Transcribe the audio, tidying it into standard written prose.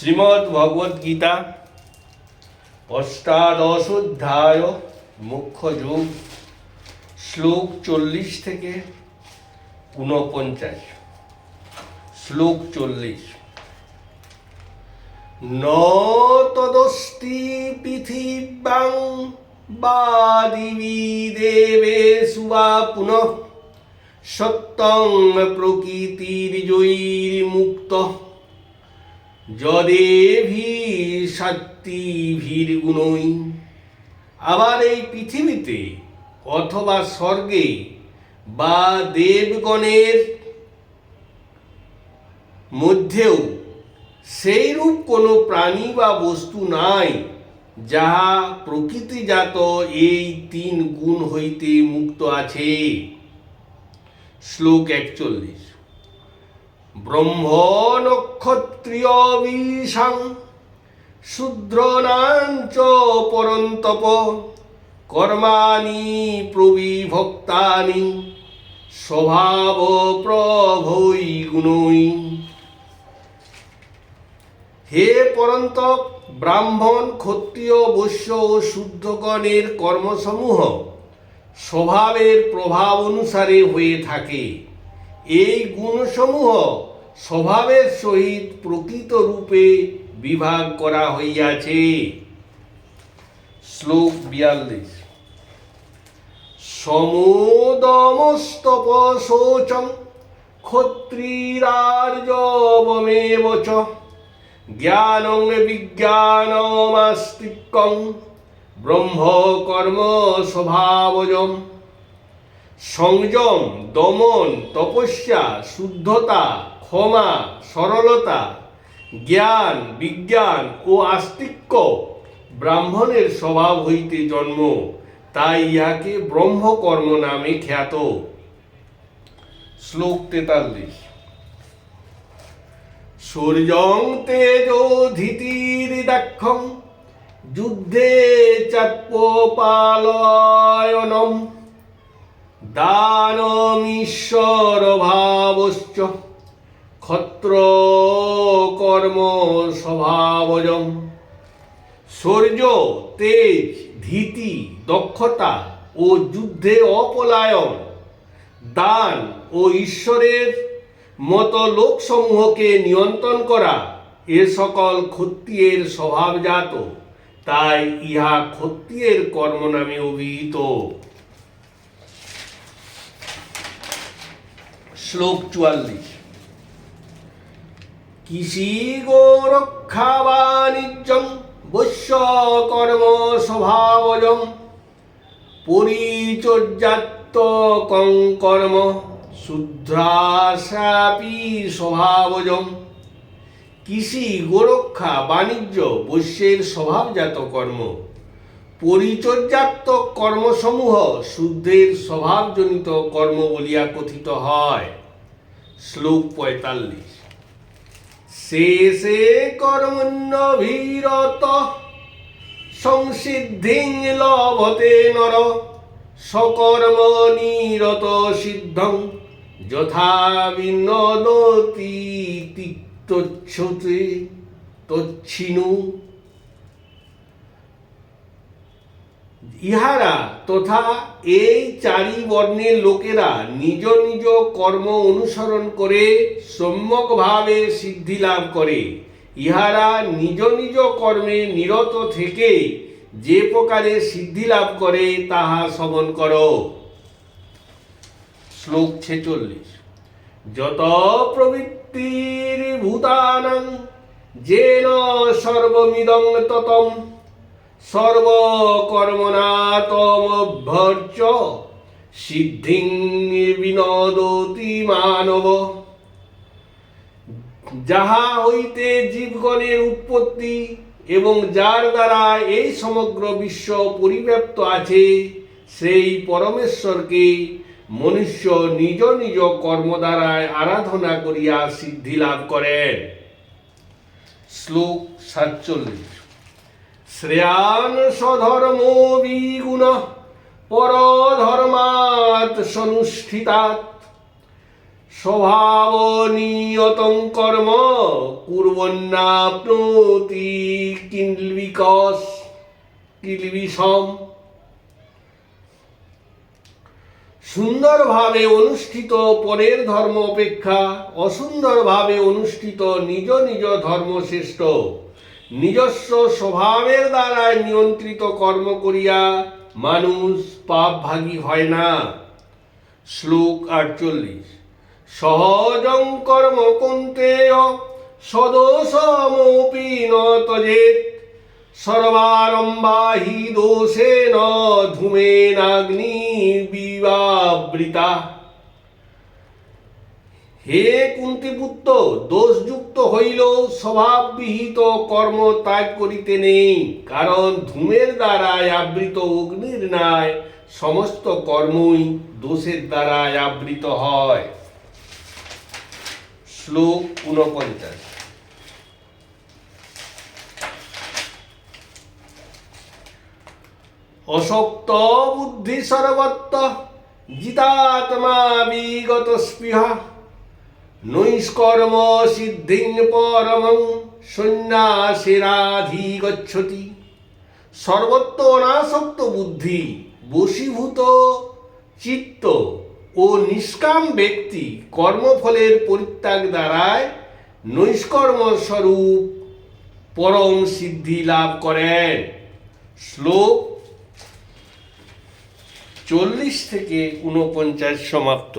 শ্রীমদ্ ভগবদ গীতা অষ্টাদশ অধ্যায় মুখ্য যোগ শ্লোক 40 থেকে 49। শ্লোক 40। ন তদস্তি পৃথিব্যাং বা দিবি দেবেষু বা পুনঃ সত্যং প্রকৃতির্জৈর্মুক্তঃ যদেভি শক্তিভির্গুণৈ। আবার এই পৃথিবীতে অথবা স্বর্গে বা দেবগণের মধ্যেও সেইরূপ কোনো প্রাণী বা বস্তু নাই যাহা প্রকৃতিজাত এই 3 গুণ হইতে মুক্ত আছে। শ্লোক 41। ব্রহ্ম নক্ষত্রিয় বিশাং শূদ্রনাঞ্চ পরন্তপ কর্মাণি প্রবিভক্তানি স্বভাব প্রভৈ গুণৈ। হে পরন্তপ, ব্রাহ্মণ, ক্ষত্রিয়, বৈশ্য ও শূদ্রগণের কর্মসমূহ স্বভাবের প্রভাব অনুসারে হয়ে থাকে। এই গুণসমূহ স্বভাবের সহিত প্রকৃত রূপে বিভাগ করা হইয়াছে। শ্লোক 42। সমোদমস্তপ শৌচং ক্ষত্রিরার্জবমেব চ জ্ঞানং বিজ্ঞানমাস্তিক্যং ব্রহ্ম কর্ম স্বভাবজম। সংযম, দমন, তপস্যা, শুদ্ধতা, ক্ষমা, সরলতা, জ্ঞান, বিজ্ঞান ও আস্তিক্য ব্রাহ্মণের স্বভাব হইতে জন্ম, তাই ইহাকে ব্রহ্মকর্ম নামে খ্যাত। শ্লোক 43। সূর্যং তেজোধিতির্দাক্ষং যুদ্ধে চাপ্যোপালয়নম দানমীশ্বর ভাবশ্চ ক্ষত্র কর্ম স্বভাবজম। সূর্য, তেজ, ধীতি, দক্ষতা ও যুদ্ধে অপলায়ন, দান ও ঈশ্বরের মতো লোকসমূহকে নিয়ন্ত্রণ করা এ সকল ক্ষত্রিয়ের স্বভাবজাত, তাই ইহা ক্ষত্রিয়ের কর্ম নামে অভিহিত। শ্লোক 44। কৃষি গোরক্ষা বাণিজ্যং বৈশ্য কর্ম স্বভাবজম পরিচর্যাত্মকং কর্ম শূদ্রাসাপি স্বভাবজম। কৃষি, গোরক্ষা, বাণিজ্য বৈশ্যের স্বভাবজাত কর্ম। পরিচর্যাত্মক কর্মসমূহ শূদ্রের স্বভাবজনিত কর্ম বলিয়া কথিত হয়। শ্লোক 45। শেষে কর্মণ্যভিরত সংসিদ্ধিং লভতে নর সকর্মনিরত সিদ্ধং যথা বিনোদতি তিক্তচ্ছুতে তচ্ছিনু। ইহারা তথা এই 4 বর্ণের লোকেরা নিজ নিজ কর্ম অনুসরণ করে সম্যকভাবে সিদ্ধি লাভ করে। ইহারা নিজ নিজ কর্মে নিরত থেকে যে প্রকারে সিদ্ধি লাভ করে তাহা শ্রবণ করো। শ্লোক 46। যত প্রবৃত্তির ভূতানাং যেন সর্বমিদং ততম সর্বকর্মণা তমভ্যর্চ সিদ্ধিং বিনোদতি মানব। যাহা হইতে জীবগণের উৎপত্তি এবং যার দ্বারা এই সমগ্র বিশ্ব পরিব্যাপ্ত আছে, সেই পরমেশ্বরকে মনুষ্য নিজ নিজ কর্ম দ্বারায় আরাধনা করিয়া সিদ্ধি লাভ করেন। শ্লোক 47। শ্রেয়ান স্বধর্ম বিগুণ পরধর্মাৎ সনুষ্ঠিতাৎ স্বভাবনিয়তং কর্ম কুর্বন্নাপ্নোতি কিলবিষম। সুন্দরভাবে অনুষ্ঠিত পরের ধর্ম অপেক্ষা অসুন্দরভাবে অনুষ্ঠিত নিজ নিজ ধর্ম শ্রেষ্ঠ। নিজস্ব স্বভাবের দ্বারা নিয়ন্ত্রিত কর্ম করিয়া মানুষ পাপভাগী হয় না। শ্লোক 48। সহজং কর্ম কৌন্তেয় সদোষমপি ন ত্যজেৎ সর্বারম্ভা হি দোষেন ধূমেনাগ্নির্বিবাবৃতা। হে কুন্তিপুত্র, দোষযুক্ত হইলেও স্বভাববিহিত কর্ম ত্যাগ করিতে নেই, কারণ ধূমের দ্বারায় আবৃত অগ্নির ন্যায় সমস্ত কর্মই দোষের দ্বারায় আবৃত হয়। শ্লোক 49। অশক্ত বুদ্ধি সর্বত্র জিতাত্মা বিগত স্পৃহা নৈষ্কর্ম সিদ্ধিং পরমং সন্ন্যাসেরাধিগচ্ছতি। সর্বত্র অনাসক্ত বুদ্ধি, বশীভূত চিত্ত ও নিষ্কাম ব্যক্তি কর্মফলের পরিত্যাগ দ্বারায় নৈষ্কর্ম স্বরূপ পরম সিদ্ধি লাভ করেন। শ্লোক 40 থেকে 49 সমাপ্ত।